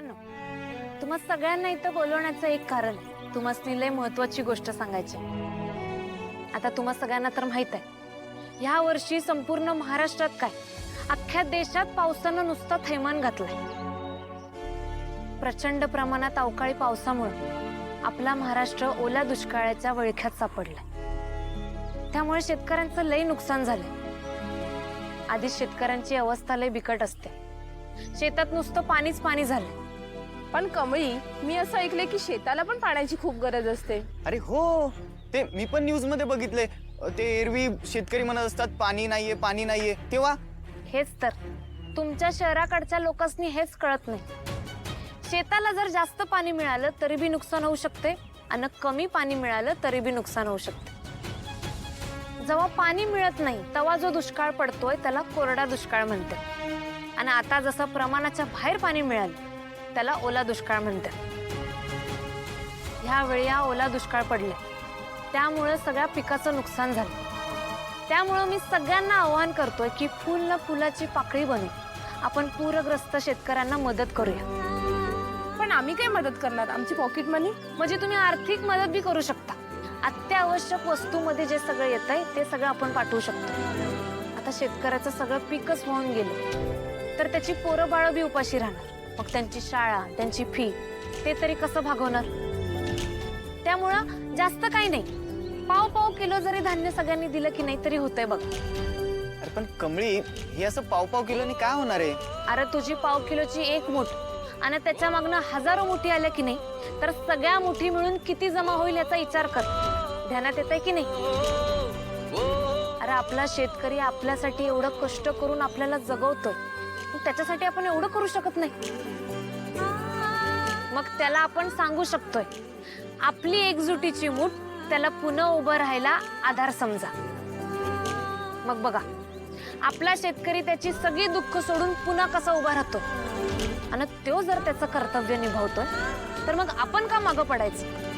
मित्रांनो, तुम्हा सगळ्यांना इथं बोलवण्याचं एक कारण आहे. तुम्हाला लय महत्वाची गोष्ट सांगायची. आता तुम्हा सगळ्यांना तर माहित आहे, ह्या वर्षी संपूर्ण महाराष्ट्रात काय अख्ख्या देशात पावसानं नुसतं थैमान घातलंय. प्रचंड प्रमाणात अवकाळी पावसामुळे आपला महाराष्ट्र ओल्या दुष्काळाच्या वळख्यात सापडलाय. त्यामुळे शेतकऱ्यांचं लय नुकसान झालंय. आधी शेतकऱ्यांची अवस्था लय बिकट असते. शेतात नुसतं पाणीच पाणी झालंय. पण कमळी, मी असं ऐकलंय की शेताला पण पाण्याची खूप गरज असते. अरे हो, ते मी पण न्यूज मध्ये बघितले. ते एरवी शेतकरी म्हणत असतात पाणी नाहीये पाणी नाहीये. तेव्हा हेच तर तुमच्या शहराकडच्या लोकांनी हेच कळत नाही. शेताला जर जास्त पाणी मिळालं तरी बी नुकसान होऊ शकते आणि कमी पाणी मिळालं तरी बी नुकसान होऊ शकते. जेव्हा पाणी मिळत नाही तेव्हा जो दुष्काळ पडतोय त्याला कोरडा दुष्काळ म्हणते. आणि आता जसं प्रमाणाच्या बाहेर पाणी मिळालं त्याला ओला दुष्काळ म्हणतात. ह्यावेळी हा ओला दुष्काळ पडले, त्यामुळे सगळ्या पिकाचं नुकसान झालं. त्यामुळे मी सगळ्यांना आवाहन करतोय की फुल न फुलाची पाकळी बनवून आपण पूरग्रस्त शेतकऱ्यांना मदत करूया. पण आम्ही काय मदत करणार? आमची पॉकेट मनी? म्हणजे तुम्ही आर्थिक मदत बी करू शकता. अत्यावश्यक वस्तूमध्ये जे सगळं येतंय ते सगळं आपण पाठवू शकतो. आता शेतकऱ्याचं सगळं पीकच वाहून गेलं तर त्याची पोरं बाळ बी उपाशी राहणार. मग त्यांची शाळा, त्यांची फी ते तरी कसं भागवणार? त्यामुळं जास्त काही नाही, पाव पाव किलो जरी धान्य सगळ्यांनी दिलं की नाही तरी होतंय बघ. अरे पण कमळी, हे असं पाव पाव किलोनी काय होणार आहे? अरे तुझी पाव किलोची एक मूठ आणि त्याच्या मागनं हजारो मुठी आल्या की नाही तर सगळ्या मुठी मिळून किती जमा होईल याचा विचार कर. ध्यानात येतंय की नाही? अरे आपला शेतकरी आपल्यासाठी एवढं कष्ट करून आपल्याला जगवतोय, त्याच्यासाठी आपण एवढं करू शकत नाही. मग त्याला आपण सांगू शकतोय, आपली एकजुटीची मूठ त्याला पुन्हा उभं राहायला आधार समजा. मग बघा, आपला शेतकरी त्याची सगळी दुःख सोडून पुन्हा कसा उभा राहतो. आणि तो जर त्याचं कर्तव्य निभावतोय तर मग आपण का मागं पडायचं?